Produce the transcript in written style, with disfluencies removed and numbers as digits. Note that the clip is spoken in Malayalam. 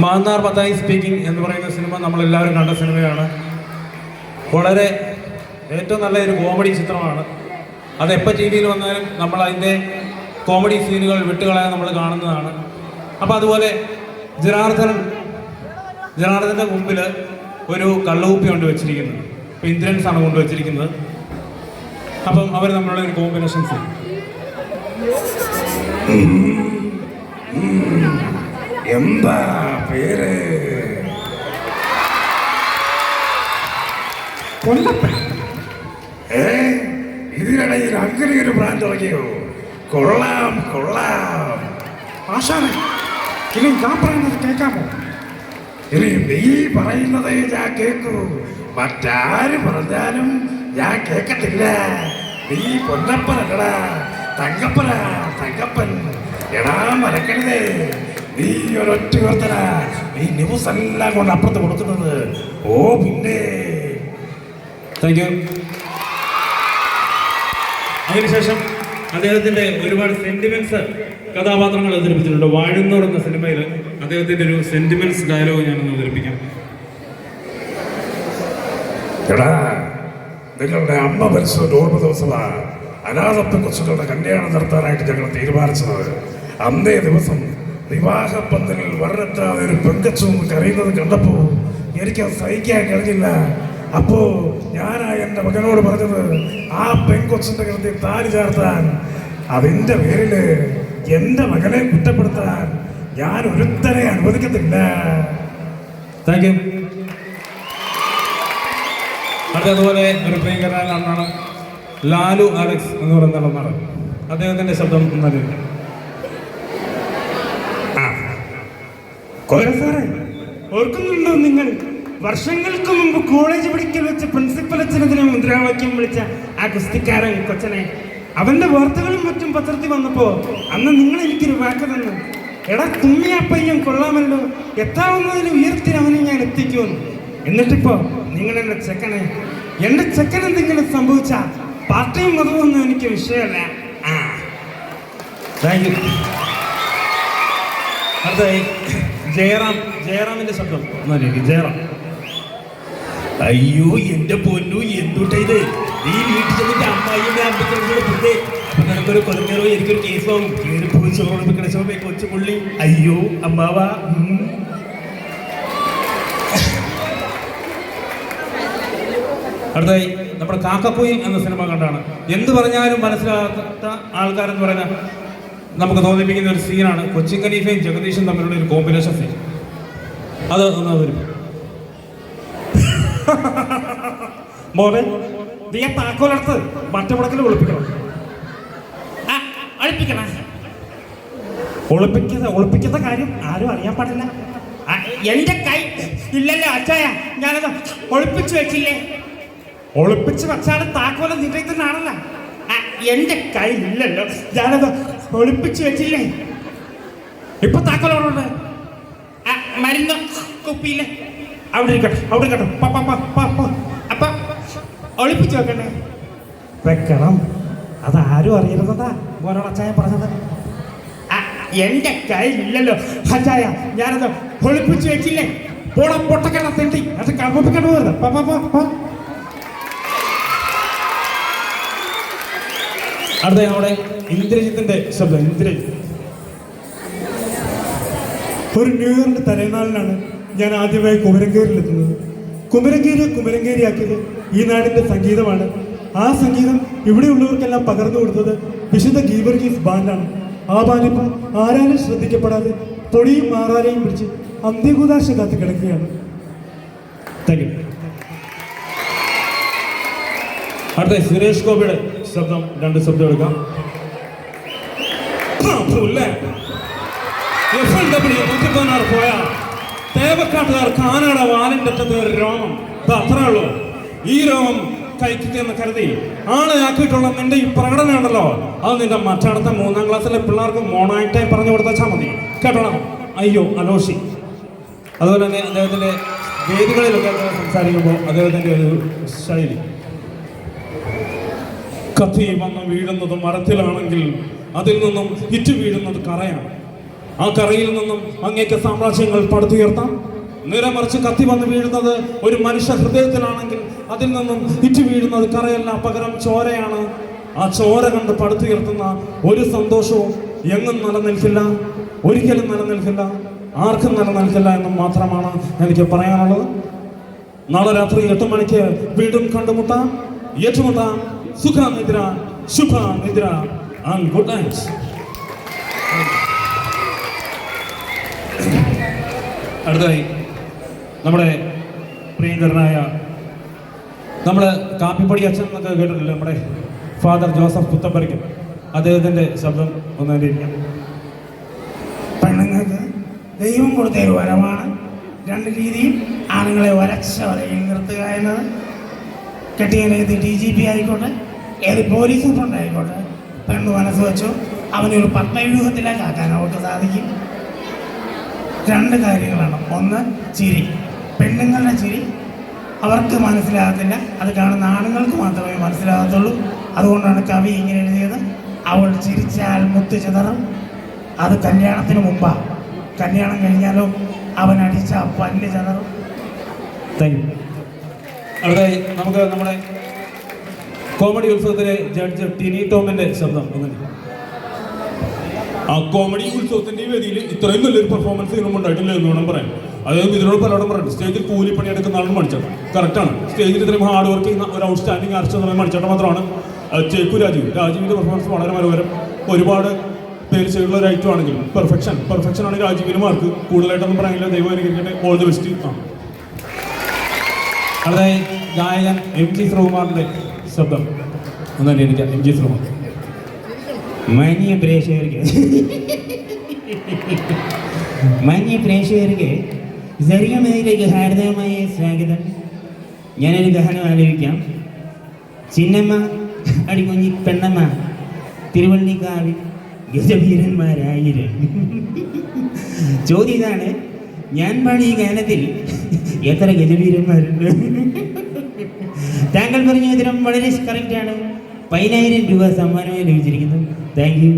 മാന്നാർ മത്തായി സ്പീക്കിംഗ് എന്ന് പറയുന്ന സിനിമ നമ്മളെല്ലാവരും കണ്ട സിനിമയാണ്. വളരെ ഏറ്റവും നല്ല ഒരു കോമഡി ചിത്രമാണ്. അതെപ്പോൾ ടി വിയിൽ വന്നാലും നമ്മൾ അതിൻ്റെ കോമഡി സീനുകൾ വിട്ടുകളയാൻ നമ്മൾ കാണുന്നതാണ്. അപ്പോൾ അതുപോലെ ജനാർദ്ദൻ്റെ മുമ്പിൽ ഒരു കള്ളുകുപ്പി കൊണ്ട് വെച്ചിരിക്കുന്നത്, ഇപ്പോൾ ഇന്ദ്രൻസ് ആണ് കൊണ്ടുവച്ചിരിക്കുന്നത്. അപ്പം അവർ നമ്മളുടെ ഒരു കോമ്പിനേഷൻ സീൻ. എന്താ പേര്? കൊല്ലപ്പൻ. ഇതിനിടയിൽ അങ്ങനെ ഒരു ബ്രാൻഡ് തുടങ്ങിയോ? കൊള്ളാം കൊള്ളാം. ആശാനെ, ഇനി ഞാൻ പറയുന്നത് കേൾക്കാമോ? ഇനി നീ പറയുന്നത് ഞാൻ കേൾക്കൂ, മറ്റാര് പറഞ്ഞാലും ഞാൻ കേൾക്കത്തില്ല. നീ പൊന്നപ്പനല്ലടാ, തങ്കപ്പൻ. എടാ മറക്കരുതേ, നീ ഒരൊറ്റ വർത്തന, നീ ന്യൂസ് എല്ലാം കൊണ്ട് അപ്പുറത്ത് കൊടുക്കുന്നത്. ഓ പിന്നെ താങ്ക് യു. അതിനുശേഷം അദ്ദേഹത്തിൻ്റെ ഒരുപാട് സെന്റിമെന്റ്സ് കഥാപാത്രങ്ങൾ അവതരിപ്പിച്ചിട്ടുണ്ട്. വാഴുന്നോർ എന്ന സിനിമയിൽ അദ്ദേഹത്തിൻ്റെ ഒരു സെന്റിമെന്റ്സ് ഡയലോഗ് ഞാനൊന്ന് അവതരിപ്പിക്കാം. എടാ, നിങ്ങളുടെ അമ്മ മരിച്ചത് ഓർമ്മ ദിവസമാണ് അനാഥത്വ കൊച്ചുകളുടെ കല്യാണം നടത്താനായിട്ട് ഞങ്ങൾ തീരുമാനിച്ചത്. അന്നേ ദിവസം വിവാഹപ്പന്തലിൽ വരനെത്താതെ ഒരു പെങ്കച്ചും കരയുന്നത് കണ്ടപ്പോൾ എനിക്കത് സഹിക്കാൻ കഴിഞ്ഞില്ല. അപ്പോ ഞാനാ എൻ്റെ മകനോട് പറഞ്ഞത് ആ പെങ്കൊച്ചിന്റെ കൃത്യം താലി ചേർത്താൻ. അതിൻ്റെ പേരില് എൻ്റെ മകനെ കുറ്റപ്പെടുത്താൻ ഞാൻ ഒരുത്തരെ അനുവദിക്കത്തില്ല. Thank you. അതുപോലെ ഒരു പ്രിയങ്കരനായ നടനാണ് ലാലു അലക്സ് എന്ന് പറയുന്ന നടനാണ്. അദ്ദേഹത്തിൻ്റെ ശബ്ദം നല്ലത്. സാറേ, ഓർക്കുന്നുണ്ടോ നിങ്ങൾ വർഷങ്ങൾക്ക് മുമ്പ് കോളേജ് പഠിക്കൽ വെച്ച് പ്രിൻസിപ്പൽ അച്ഛനെതിരെ മുദ്രാവാക്യം വിളിച്ച ആ കുസ്തിക്കാരൻ കൊച്ചനെ? അവന്റെ വാർത്തകളും മറ്റും പത്രത്തിൽ വന്നപ്പോ അന്ന് നിങ്ങൾ എനിക്കൊരു വാക്ക് തന്നു. എടാ തുമ്മിയ പയ്യൻ കൊള്ളാമല്ലോ, എത്താവുന്നതിന് ഉയർത്തി അവനെ ഞാൻ എത്തിക്കുമെന്ന്. എന്നിട്ടിപ്പോ നിങ്ങൾ എന്റെ ചെക്കൻ എന്തെങ്കിലും സംഭവിച്ച പാർട്ടിയും മതമൊന്നും എനിക്ക് വിഷയമല്ല. അടുത്തായി ജയറാമിന്റെ ശബ്ദം. ജയറാം. അയ്യോ എന്റെ പൊന്നു, എന്തുട്ടാ ഇത്? നീ വീട്ടിൽ ചെന്നിട്ട് അമ്മായിയുടെ അമ്പത്തിരണ്ട് അപ്പൊ നിനക്കൊരു കൊലക്കേറോ എനിക്കൊരു കേസാവും. കിടച്ചോമേ കൊച്ചു പുള്ളി. അയ്യോ അമ്മാവ. അടുത്തായി നമ്മുടെ കാക്കക്കുയിൽ എന്ന സിനിമ കണ്ടാണ്. എന്ത് പറഞ്ഞാലും മനസ്സിലാകാത്ത ആൾക്കാരെന്ന് പറഞ്ഞാൽ നമുക്ക് തോന്നിപ്പിക്കുന്ന ഒരു സീനാണ് കൊച്ചിൻ ഖലീഫയും ജഗദീഷും തമ്മിലുള്ള ഒരു കോമ്പിനേഷൻ സീൻ. അത് ഒന്ന് വരും. മോനെ, നീ താക്കോലെടുത്ത് മറ്റമുടക്കിൽ ഒളിപ്പിക്കണം. ഒളിപ്പിക്കുന്ന കാര്യം ആരും അറിയാൻ പാടില്ല. എന്റെ കൈ ഇല്ലല്ലോ അച്ചായ, ഞാനത് ഒളിപ്പിച്ചു വെച്ചില്ലേ? ഒളിപ്പിച്ച് വെച്ചാൽ താക്കോല നിന്റെ തന്നെയാണല്ലോ. എന്റെ കൈ ഇല്ലല്ലോ, ഞാനത് ഒളിപ്പിച്ചു വെച്ചില്ലേ? ഇപ്പൊ താക്കോലോടുണ്ട്. മരുന്ന് കുപ്പിയില്ലേ? അവിടെ കേട്ടോ. അപ്പൊ ഒളിപ്പിച്ചു വെക്കണ്ടേ? വെക്കണം. അതാരും അറിയരുന്നതാ മോനോട് അച്ചായ പറഞ്ഞത്. എന്റെ കൈ ഇല്ലല്ലോ അച്ചായ, ഞാനത് ഒളിപ്പിച്ചു വെച്ചില്ലേ? പൊട്ടക്കണ തെണ്ടി അത് കമ്പിക്കണ്ടു വരുന്നത്. അടുത്ത നമ്മുടെ ഇന്ദ്രജിത്തിന്റെ ശബ്ദം. ഇന്ദ്രജിത്ത്. ഒരു ന്യൂ ഇയറിന്റെ തലേനാളിലാണ് ഞാൻ ആദ്യമായി കുമരങ്കേരിയിലെത്തുന്നത്. കുമരങ്കേരിയാക്കിയത് ഈ നാടിന്റെ സംഗീതമാണ്. ആ സംഗീതം ഇവിടെയുള്ളവർക്കെല്ലാം പകർന്നു കൊടുത്തത് വിശുദ്ധ ഗീവർഗീസ് ബാൻഡാണ്. ആ ബാൻഡിപ്പോൾ ആരാലും ശ്രദ്ധിക്കപ്പെടാതെ പൊടിയും മാറാരെയും പിടിച്ച് അന്ത്യകൂദാശ കാത്ത് കിടക്കുകയാണ്. Thank you. അടുത്ത സുരേഷ് ഗോപിയുടെ ശബ്ദം. 2 ശബ്ദം എടുക്കാം. പോയ തേവക്കാട്ടുകാർ കാനാട വാലിൻ്റെ ഒരു രോമം. അത്രേ ഉള്ളൂ. ഈ രോമം കഴിക്കുന്ന കരുതി ആളെയാക്കിയിട്ടുള്ള നിന്റെ ഈ പ്രകടനം ഉണ്ടല്ലോ, അത് നിന്റെ മറ്റടുത്ത 3ാം ക്ലാസ്സിലെ പിള്ളേർക്ക് മോണായിട്ടായി പറഞ്ഞു കൊടുത്താൽ മതി. കേട്ടോണം. അയ്യോ അലോഷി. അതുപോലെ തന്നെ അദ്ദേഹത്തിൻ്റെ വേദികളിലൊക്കെ സംസാരിക്കുമ്പോൾ അദ്ദേഹത്തിൻ്റെ ഒരു ശൈലി. കത്തി വന്ന് വീഴുന്നത് മരത്തിലാണെങ്കിൽ അതിൽ നിന്നും ഇറ്റ് വീഴുന്നത് കറയാണ്. ആ കറയിൽ നിന്നും അങ്ങേക്ക് സാമ്രാജ്യങ്ങൾ പടുത്തുയർത്താം. നിരമറിച്ച് കത്തി വന്ന് വീഴുന്നത് ഒരു മനുഷ്യ ഹൃദയത്തിലാണെങ്കിൽ അതിൽ നിന്നും ഇറ്റു വീഴുന്നത് കറയല്ല, പകരം ചോരയാണ്. ആ ചോര കണ്ട് പടുത്തുയർത്തുന്ന ഒരു സന്തോഷവും എങ്ങും നിലനിൽക്കില്ല, ഒരിക്കലും നിലനിൽക്കില്ല, ആർക്കും നിലനിൽക്കില്ല എന്നും മാത്രമാണ് എനിക്ക് പറയാനുള്ളത്. നാളെ രാത്രി 8 മണിക്ക് വീണ്ടും കണ്ടുമുട്ടാം, ഏറ്റുമുട്ടാം. സുഖനിദ്ര, ശുഭനിദ്ര ആൻഡ് ഗുഡ് നൈറ്റ്. അടുത്തായി നമ്മുടെ പ്രിയങ്കരനായ നമ്മൾ കാപ്പിപ്പൊടി അച്ഛൻ എന്നൊക്കെ കേട്ടിട്ടില്ല, നമ്മുടെ ഫാദർ ജോസഫ് പുത്തപ്പരയ്ക്കും, അദ്ദേഹത്തിൻ്റെ ശബ്ദം ഒന്നേണ്ടിരിക്കാം. പെണ്ണുങ്ങൾക്ക് ദൈവം കൊടുത്തൊരു വരമാണ് 2 രീതിയിൽ ആണുങ്ങളെ വരച്ച വരയിൽ നിർത്തുക എന്നത്. കെട്ടിയനേത് DGP ആയിക്കോട്ടെ, ഏത് പോലീസ് സൂപ്രണ്ട് ആയിക്കോട്ടെ, പെണ്ണ് മനസ്സ് വെച്ചോ അവനൊരു പത്മവ്യൂഹത്തിലേക്ക് ആക്കാൻ അവർക്ക് സാധിക്കും. 2 കാര്യങ്ങളാണ്. ഒന്ന്, ചിരി. പെണ്ണുങ്ങളുടെ ചിരി അവർക്ക് മനസ്സിലാകത്തില്ല, അത് കാണുന്ന ആണുങ്ങൾക്ക് മാത്രമേ മനസ്സിലാകത്തുള്ളൂ. അതുകൊണ്ടാണ് കവി ഇങ്ങനെ എഴുതിയത്, അവൾ ചിരിച്ചാൽ മുത്ത് ചിതറും. അത് കല്യാണത്തിന് മുമ്പാണ്. കല്യാണം കഴിഞ്ഞാലോ അവൻ അടിച്ച പല്ല് ചിതറും. Thank you. അടുത്തായി നമുക്ക് നമ്മുടെ കോമഡി ഉത്സവത്തിലെ ജഡ്ജ് ടിനി ടോമിന്റെ ശബ്ദം ഒന്നുണ്ട്. ആ കോമഡി ഉത്സവത്തിന്റെ വേദിയിൽ ഇത്രയും നല്ലൊരു പെർഫോമൻസ് ഇതിനും ഉണ്ടായിട്ടില്ല എന്ന് വേണം പറയാൻ. അതായത് ഇതിനോട് പലരോടും പറയുന്നത്, സ്റ്റേജിൽ കൂലിപ്പണി എടുക്കുന്ന ആളും മണിച്ചേട്ടൻ കറക്റ്റാണ്. സ്റ്റേജിൽ ഇത്രയും ഹാർഡ് വർക്ക് ചെയ്യുന്ന ഒരു ഔട്ട് സ്റ്റാൻഡിങ് ആർച്ച് എന്ന് പറയുന്നത് മണിച്ചേട്ടൻ മാത്രമാണ്. ചേക്കു രാജീവിന്റെ പെർഫോമൻസ് വളരെ മനോഹരം. ഒരുപാട് പേര് ചെയ്തുള്ള ഒരു ഐറ്റം ആണെങ്കിലും പെർഫെക്ഷൻ ആണ് രാജീവിന് മാർക്ക്. കൂടുതലായിട്ടൊന്നും പറയാനില്ല. ദൈവം അനുകരിക്കട്ടെ. All the best. അടുത്തായി ഗായകൻ MG ശ്രീകുമാറിന്റെ ശബ്ദം ഒന്നല്ലേ എനിക്ക്. MG ശ്രീകുമാർ. മാന്യ പ്രേക്ഷകർക്ക് ജറിയമതിലേക്ക് ഹാർദവമായ സ്വാഗതം. ഞാനൊരു ഗാനം ആലോചിക്കാം. ചിന്നമ്മ അടികുഞ്ഞി പെണ്ണമ്മ തിരുവള്ളിക്കാവിൽ ഗജവീരന്മാരായിരം. ചോദ്യം ഇതാണ്, ഞാൻ പാടിയ ഗാനത്തിൽ എത്ര ഗജവീരന്മാരുണ്ട്? താങ്കൾ പറഞ്ഞ ഉത്തരം വളരെ കറക്റ്റാണ്. 10,000 രൂപ സമ്മാനമായി ലഭിച്ചിരിക്കുന്നു. Thank you.